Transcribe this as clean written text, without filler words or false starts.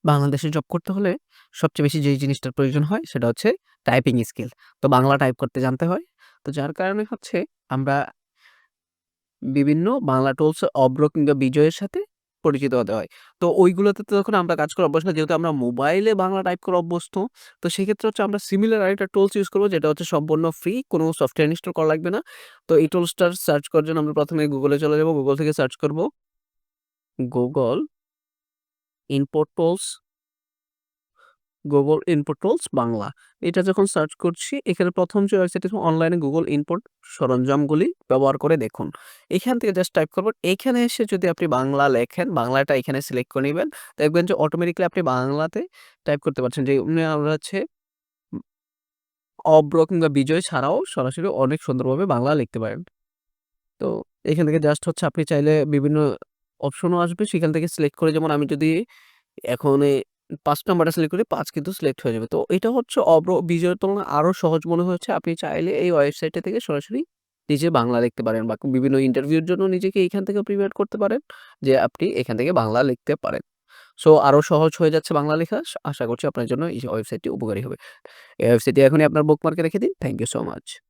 বাংলাদেশে জব করতে হলে সবচেয়ে বেশি যেই জিনিসটার প্রয়োজন হয় সেটা হচ্ছে টাইপিং স্কিল। তো বাংলা টাইপ করতে জানতে হয়। তো যার কারণে হচ্ছে আমরা বিভিন্ন বাংলা টুলস অব্র কিংবা বিজয়ের সাথে পরিচিত হতে হয়। তো ওইগুলোতে তো তখন আমরা কাজ করে অভ্যস্ত না যেহেতু আমরা মোবাইলে বাংলা টাইপ করে অভ্যস্ত। তো সেক্ষেত্রে হচ্ছে আমরা সিমিলার আরেকটা টুলস ইউজ করব যেটা হচ্ছে সম্পূর্ণ ফ্রি, কোনো সফটওয়্যার ইনস্টল করা লাগবে না। তো এই টুলসটার সার্চ করার জন্য আমরা ১ম এ Google এ চলে যাব। Google থেকে সার্চ করব Google import tools Google Input Tools Bangla. এটা যখন সার্চ করছি এখানে ১ম যে ওয়েবসাইটে অনলাইনে Google ইনপুট সরঞ্জামগুলি ব্যবহার করে দেখুন। এখান থেকে জাস্ট টাইপ করবেন। এখানে এসে যদি আপনি বাংলা লেখেন, বাংলাটা এখানে সিলেক্ট করে নিবেন। দেখবেন যে অটোমেটিক্যালি আপনি বাংলাতে টাইপ করতে পারছেন। যেমনি আমরা হচ্ছে উম অব্র কিংবা বিজয় ছাড়াও সরাসরি অনেক সুন্দরভাবে বাংলা লিখতে পারেন। তো এখান থেকে জাস্ট হচ্ছে আপনি চাইলে বিভিন্ন অপশনও আসবে সেখান থেকে সিলেক্ট করে যেমন আমি যদি এখন ৫ নাম্বারটা সিলেক্ট করি ৫ কিন্তু সিলেক্ট হয়ে যাবে। তো এটা হচ্ছে বিজয়ের তুলনায় আরো সহজ মনে হয়েছে। আপনি চাইলে এই ওয়েবসাইটটা থেকে সরাসরি নিজে বাংলা লিখতে পারেন বা বিভিন্ন ইন্টারভিউর জন্য নিজেকে এইখান থেকে প্রিপেয়ার করতে পারেন যে আপনি এখান থেকে বাংলা লিখতে পারেন। সো আরো সহজ হয়ে যাচ্ছে বাংলা লেখা। আশা করছি আপনার জন্য এই ওয়েবসাইটটি উপকারী হবে। এই ওয়েবসাইটটি এখনই আপনার বুকমার্কে রেখে দিন। Thank you so much.